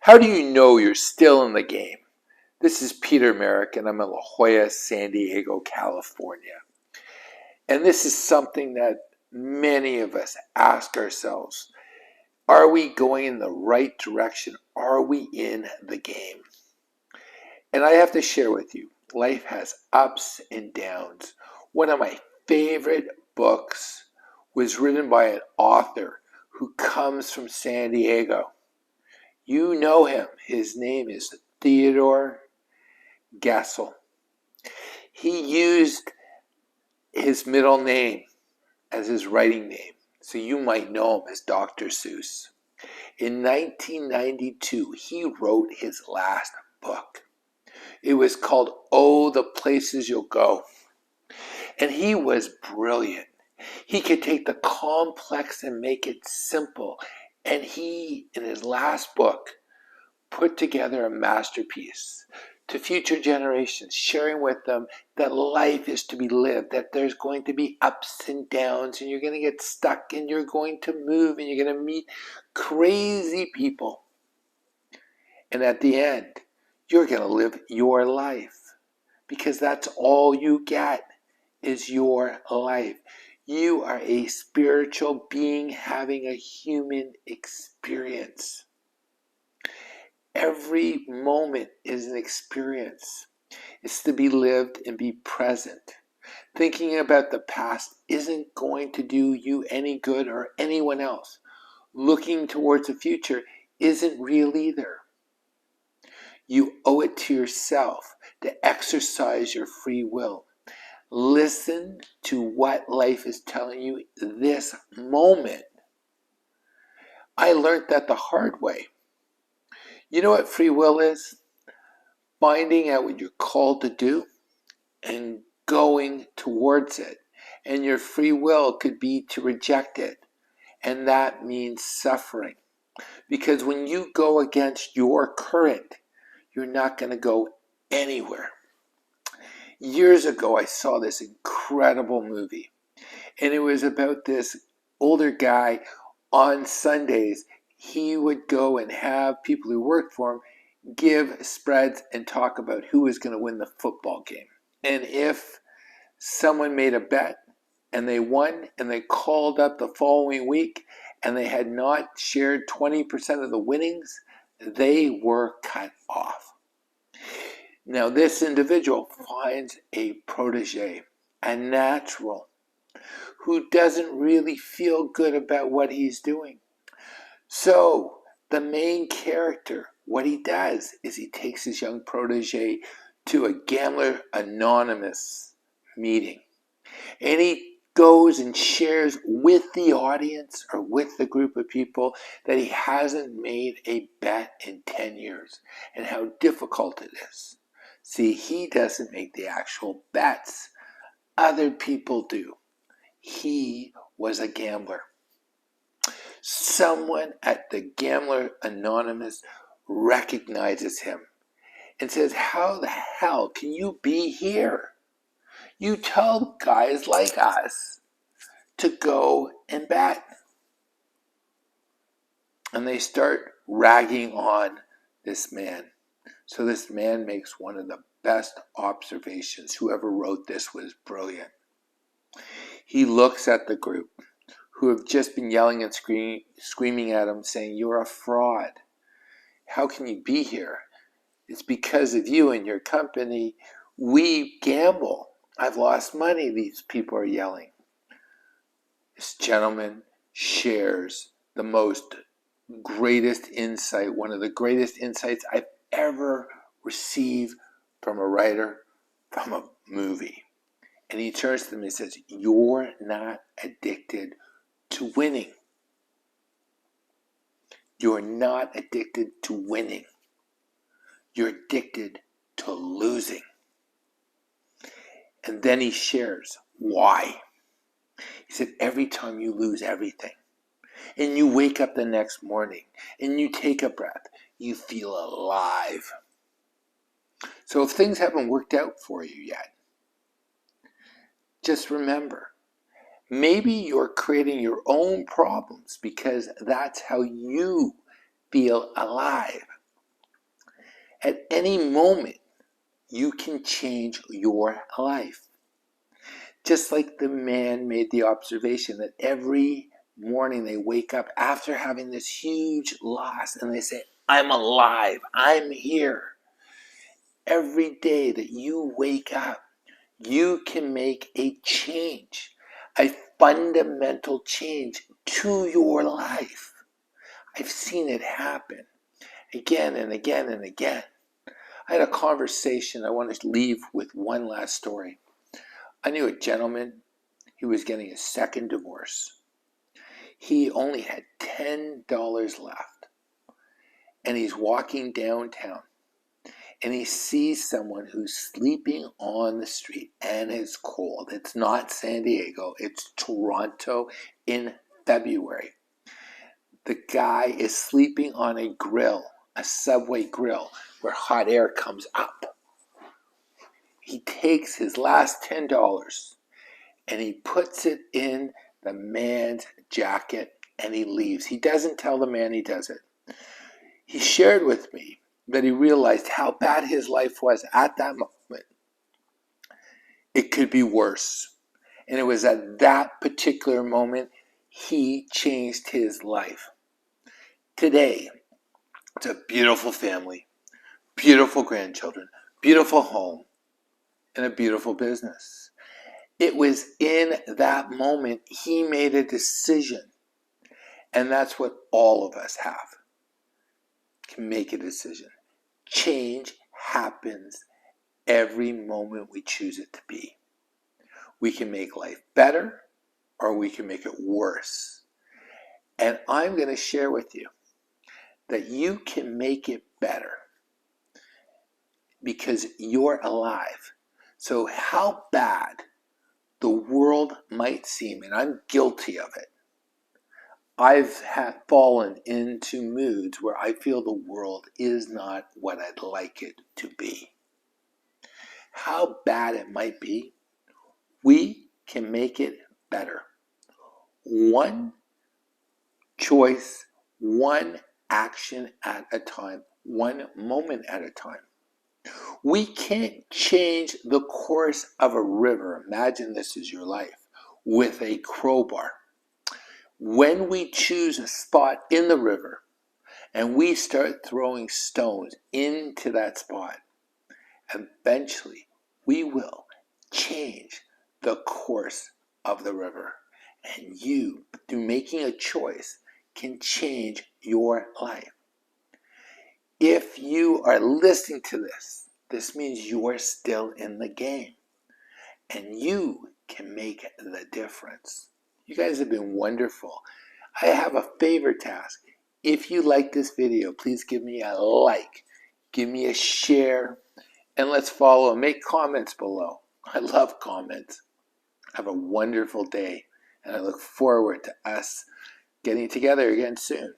How do you know you're still in the game? This is Peter Merrick, and I'm in La Jolla, San Diego, California. And this is something that many of us ask ourselves. Are we going in the right direction? Are we in the game? And I have to share with you, life has ups and downs. One of my favorite books was written by an author who comes from San Diego. You know him. His name is Theodore Gessel. He used his middle name as his writing name, so you might know him as Dr. Seuss. In 1992, he wrote his last book. It was called Oh, the Places You'll Go. And he was brilliant. He could take the complex and make it simple. And he, in his last book, put together a masterpiece to future generations, sharing with them that life is to be lived, that there's going to be ups and downs, and you're going to get stuck, and you're going to move, and you're going to meet crazy people. And at the end, you're going to live your life, because that's all you get is your life. You are a spiritual being having a human experience. Every moment is an experience. It's to be lived and be present. Thinking about the past isn't going to do you any good or anyone else. Looking towards the future isn't real either. You owe it to yourself to exercise your free will. Listen to what life is telling you this moment. I learned that the hard way. You know what free will is? Finding out what you're called to do and going towards it. And your free will could be to reject it. And that means suffering. Because when you go against your current, you're not going to go anywhere. Years ago, I saw this incredible movie. And it was about this older guy. On Sundays, he would go and have people who worked for him give spreads and talk about who was going to win the football game. And if someone made a bet and they won and they called up the following week and they had not shared 20% of the winnings, they were cut off. Now, this individual finds a protege, a natural, who doesn't really feel good about what he's doing. So the main character, what he does is he takes his young protege to a Gambler Anonymous meeting. And he goes and shares with the audience or with the group of people that he hasn't made a bet in 10 years and how difficult it is. See, he doesn't make the actual bets. Other people do. He was a gambler. Someone at the Gambler Anonymous recognizes him and says, how the hell can you be here? You tell guys like us to go and bet. And they start ragging on this man. So this man makes one of the best observations. Whoever wrote this was brilliant. He looks at the group who have just been yelling and screaming at him, saying, you're a fraud. How can you be here? It's because of you and your company. We gamble. I've lost money, these people are yelling. This gentleman shares the greatest insight, one of the greatest insights I've ever received from a writer, from a movie. And he turns to them and says, you're not addicted to winning. You're not addicted to winning. You're addicted to losing. And then he shares why. He said, every time you lose everything, and you wake up the next morning, and you take a breath, you feel alive. So if things haven't worked out for you yet, just remember, maybe you're creating your own problems because that's how you feel alive. At any moment, you can change your life. Just like the man made the observation that every morning they wake up after having this huge loss and they say, I'm alive, I'm here. Every day that you wake up, you can make a change, a fundamental change to your life. I've seen it happen again and again and again. I had a conversation. I want to leave with one last story. I knew a gentleman. He was getting his second divorce. He only had $10 left. And he's walking downtown. And he sees someone who's sleeping on the street. And it's cold. It's not San Diego. It's Toronto in February. The guy is sleeping on a grill, a subway grill, where hot air comes up. He takes his last $10 and he puts it in the man's jacket and he leaves. He doesn't tell the man he does it. He shared with me that he realized how bad his life was at that moment. It could be worse. And it was at that particular moment he changed his life. Today, it's a beautiful family, beautiful grandchildren, beautiful home, and a beautiful business. It was in that moment he made a decision. And that's what all of us have. Can make a decision. Change happens every moment we choose it to be. We can make life better or we can make it worse. And I'm going to share with you that you can make it better because you're alive. So how bad the world might seem, and I'm guilty of it, I've fallen into moods where I feel the world is not what I'd like it to be. How bad it might be, we can make it better. One choice, one action at a time, one moment at a time. We can't change the course of a river. Imagine this is your life with a crowbar. When we choose a spot in the river and we start throwing stones into that spot, eventually we will change the course of the river. And you, through making a choice, can change your life. If you are listening to this, this means you're still in the game. And you can make the difference. You guys have been wonderful. I have a favor task. If you like this video, please give me a like, give me a share, and let's follow and make comments below. I love comments. Have a wonderful day, and I look forward to us getting together again soon.